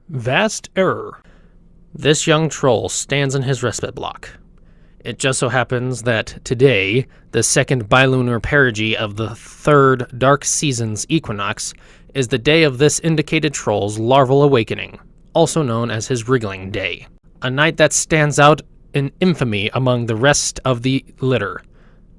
Vast error. This young troll stands in his respite block. It just so happens that today, the second bilunar perigee of the third dark season's equinox, is the day of this indicated troll's larval awakening, also known as his wriggling day. A night that stands out in infamy among the rest of the litter,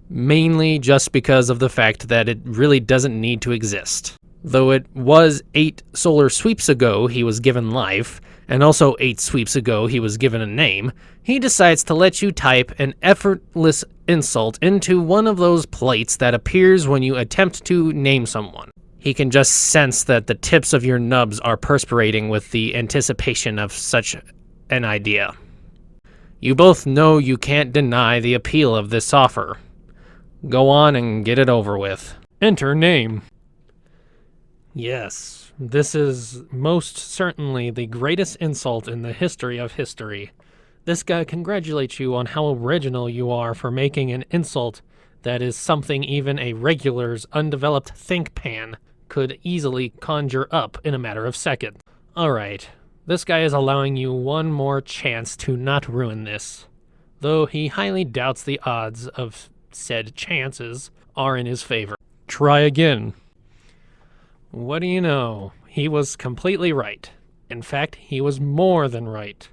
mainly just because of the fact that it really doesn't need to exist. Though it was 8 solar sweeps ago he was given life, and also 8 sweeps ago he was given a name, he decides to let you type an effortless insult into one of those plates that appears when you attempt to name someone. He can just sense that the tips of your nubs are perspirating with the anticipation of such an idea. You both know you can't deny the appeal of this offer. Go on and get it over with. Enter name. Yes, this is most certainly the greatest insult in the history of history. This guy congratulates you on how original you are for making an insult that is something even a regular's undeveloped think pan could easily conjure up in a matter of seconds. Alright, this guy is allowing you one more chance to not ruin this, though he highly doubts the odds of said chances are in his favor. Try again. What do you know? He was completely right. In fact, he was more than right.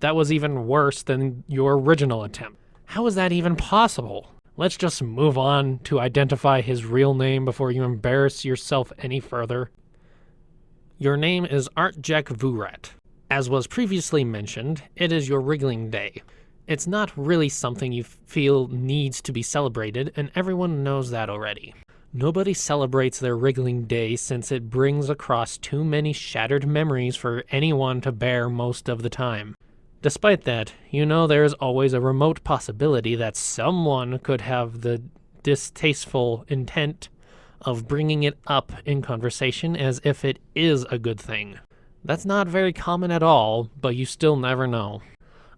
That was even worse than your original attempt. How is that even possible? Let's just move on to identify his real name before you embarrass yourself any further. Your name is Artjek Vurat. As was previously mentioned, it is your wriggling day. It's not really something you feel needs to be celebrated, and everyone knows that already. Nobody celebrates their wriggling day since it brings across too many shattered memories for anyone to bear most of the time. Despite that, you know there is always a remote possibility that someone could have the distasteful intent of bringing it up in conversation as if it is a good thing. That's not very common at all, but you still never know.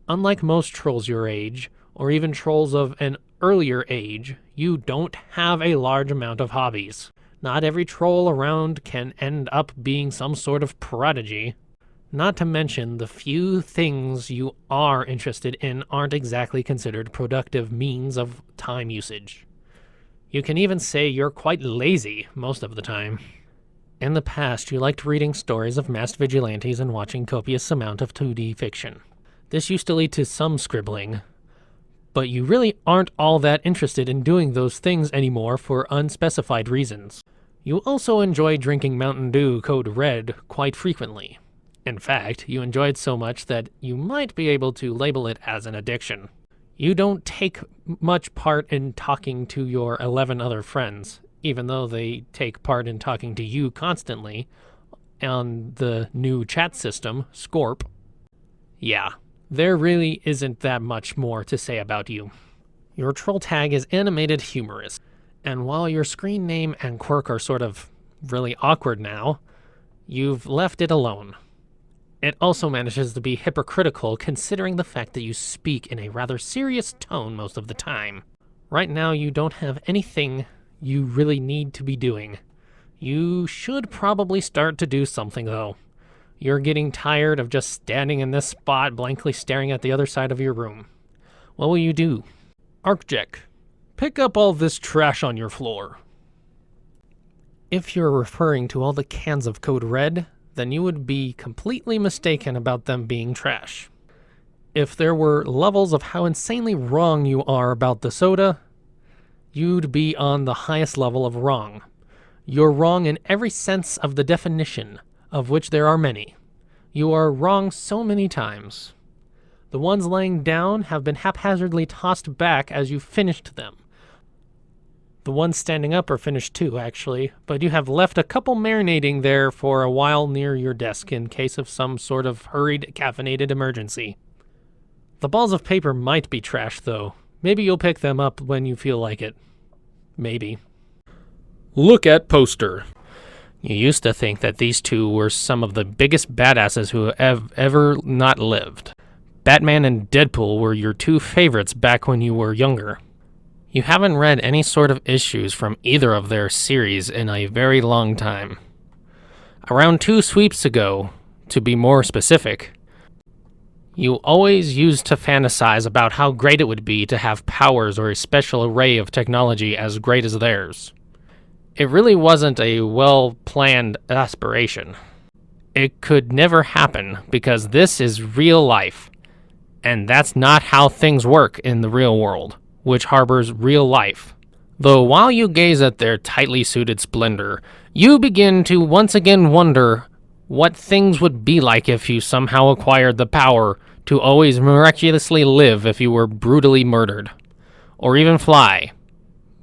Unlike most trolls your age, or even trolls of an earlier age, you don't have a large amount of hobbies. Not every troll around can end up being some sort of prodigy. Not to mention, the few things you are interested in aren't exactly considered productive means of time usage. You can even say you're quite lazy most of the time. In the past, you liked reading stories of masked vigilantes and watching copious amount of 2D fiction. This used to lead to some scribbling, but you really aren't all that interested in doing those things anymore for unspecified reasons. You also enjoy drinking Mountain Dew Code Red quite frequently. In fact, you enjoy it so much that you might be able to label it as an addiction. You don't take much part in talking to your 11 other friends, even though they take part in talking to you constantly on the new chat system, Scorp. Yeah. There really isn't that much more to say about you. Your troll tag is animated humorous, and while your screen name and quirk are sort of really awkward now, you've left it alone. It also manages to be hypocritical considering the fact that you speak in a rather serious tone most of the time. Right now you don't have anything you really need to be doing. You should probably start to do something though. You're getting tired of just standing in this spot blankly staring at the other side of your room. What will you do? Artjek, pick up all this trash on your floor. If you're referring to all the cans of Code Red, then you would be completely mistaken about them being trash. If there were levels of how insanely wrong you are about the soda, you'd be on the highest level of wrong. You're wrong in every sense of the definition, of which there are many. You are wrong so many times. The ones laying down have been haphazardly tossed back as you finished them. The ones standing up are finished too, actually, but you have left a couple marinating there for a while near your desk in case of some sort of hurried, caffeinated emergency. The balls of paper might be trash, though. Maybe you'll pick them up when you feel like it. Maybe. Look at poster. You used to think that these two were some of the biggest badasses who have ever not lived. Batman and Deadpool were your two favorites back when you were younger. You haven't read any sort of issues from either of their series in a very long time. Around 2 sweeps ago, To be more specific, you always used to fantasize about how great it would be to have powers or a special array of technology as great as theirs. It really wasn't a well-planned aspiration. It could never happen because this is real life, and that's not how things work in the real world, which harbors real life. Though while you gaze at their tightly suited splendor, you begin to once again wonder what things would be like if you somehow acquired the power to always miraculously live if you were brutally murdered, or even fly.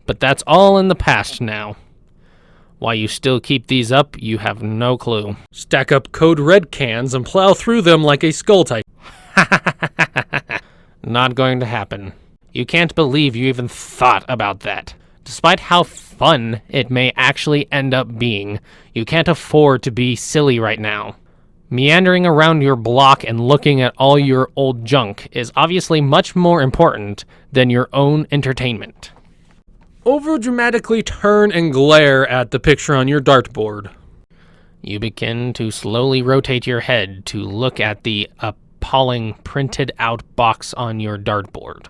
But that's all in the past now. Why you still keep these up, you have no clue. Stack up Code Red cans and plow through them like a skull type. Not going to happen. You can't believe you even thought about that. Despite how fun it may actually end up being, you can't afford to be silly right now. Meandering around your block and looking at all your old junk is obviously much more important than your own entertainment. Overdramatically turn and glare at the picture on your dartboard. You begin to slowly rotate your head to look at the appalling printed out box on your dartboard.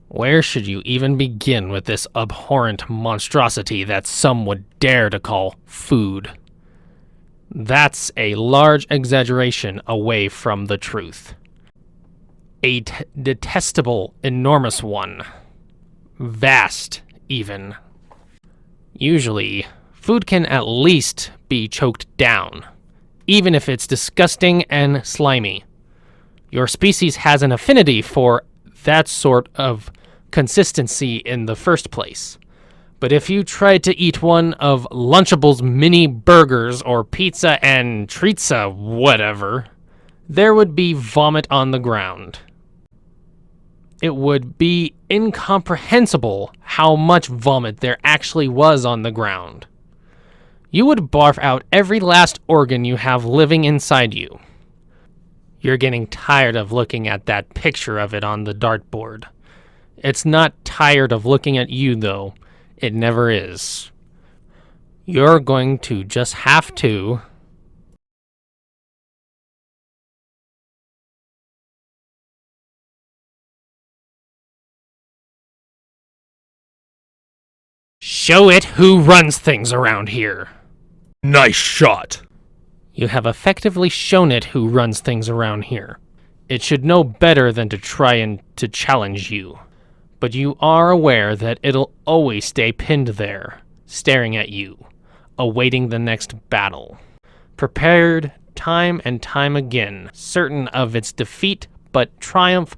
Where should you even begin with this abhorrent monstrosity that some would dare to call food? That's a large exaggeration away from the truth. A detestable, enormous one. Vast, even. Usually, food can at least be choked down, even if it's disgusting and slimy. Your species has an affinity for that sort of consistency in the first place. But if you tried to eat one of Lunchable's mini burgers or pizza and treatza whatever, there would be vomit on the ground. It would be incomprehensible how much vomit there actually was on the ground. You would barf out every last organ you have living inside you. You're getting tired of looking at that picture of it on the dartboard. It's not tired of looking at you, though. It never is. You're going to just have to show it who runs things around here. Nice shot. You have effectively shown it who runs things around here. It should know better than to try and to challenge you. But you are aware that it'll always stay pinned there, staring at you, awaiting the next battle. Prepared time and time again, certain of its defeat but triumph,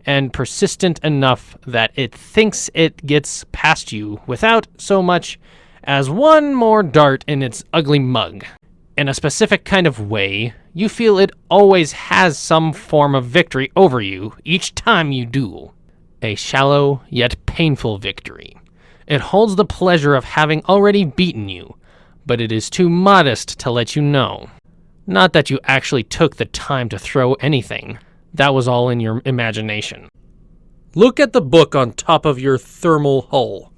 and persistent enough that it thinks it gets past you without so much as one more dart in its ugly mug. In a specific kind of way, you feel it always has some form of victory over you each time you duel. A shallow yet painful victory. It holds the pleasure of having already beaten you, but it is too modest to let you know. Not that you actually took the time to throw anything. That was all in your imagination. Look at the book on top of your thermal hull.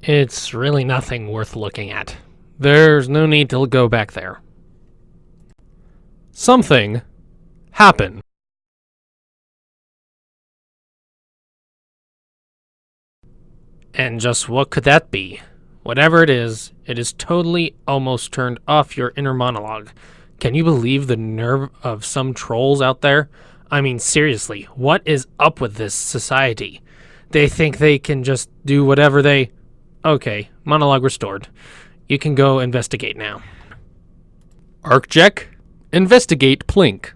It's really nothing worth looking at. There's no need to go back there. Something happened. And just what could that be? Whatever it is totally almost turned off your inner monologue. Can you believe the nerve of some trolls out there? I mean, seriously, what is up with this society? They think they can just do whatever they... Okay, monologue restored. You can go investigate now. Arcjek, investigate Plink.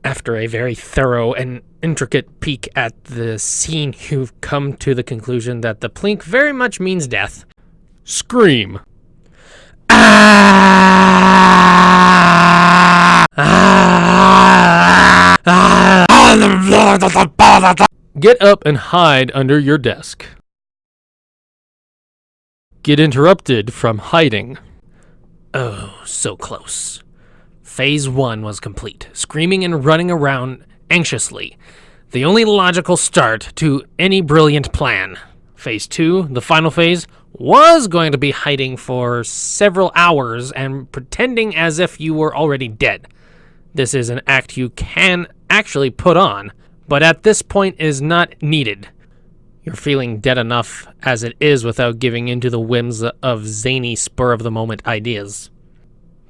After a very thorough and intricate peek at the scene, you've come to the conclusion that the plink very much means death. Scream. Ah! Get up and hide under your desk. Get interrupted from hiding. Oh, so close. Phase 1 was complete, screaming and running around anxiously. The only logical start to any brilliant plan. Phase 2, the final phase, was going to be hiding for several hours and pretending as if you were already dead. This is an act you can actually put on, but at this point is not needed. You're feeling dead enough as it is without giving in to the whims of zany spur-of-the-moment ideas.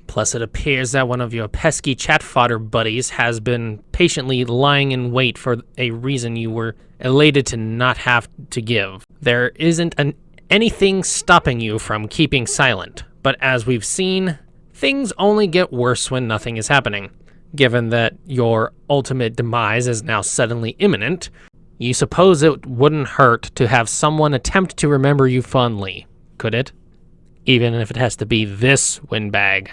Plus, it appears that one of your pesky chat fodder buddies has been patiently lying in wait for a reason you were elated to not have to give. There isn't anything stopping you from keeping silent, but as we've seen, things only get worse when nothing is happening. Given that your ultimate demise is now suddenly imminent, you suppose it wouldn't hurt to have someone attempt to remember you fondly, could it? Even if it has to be this windbag.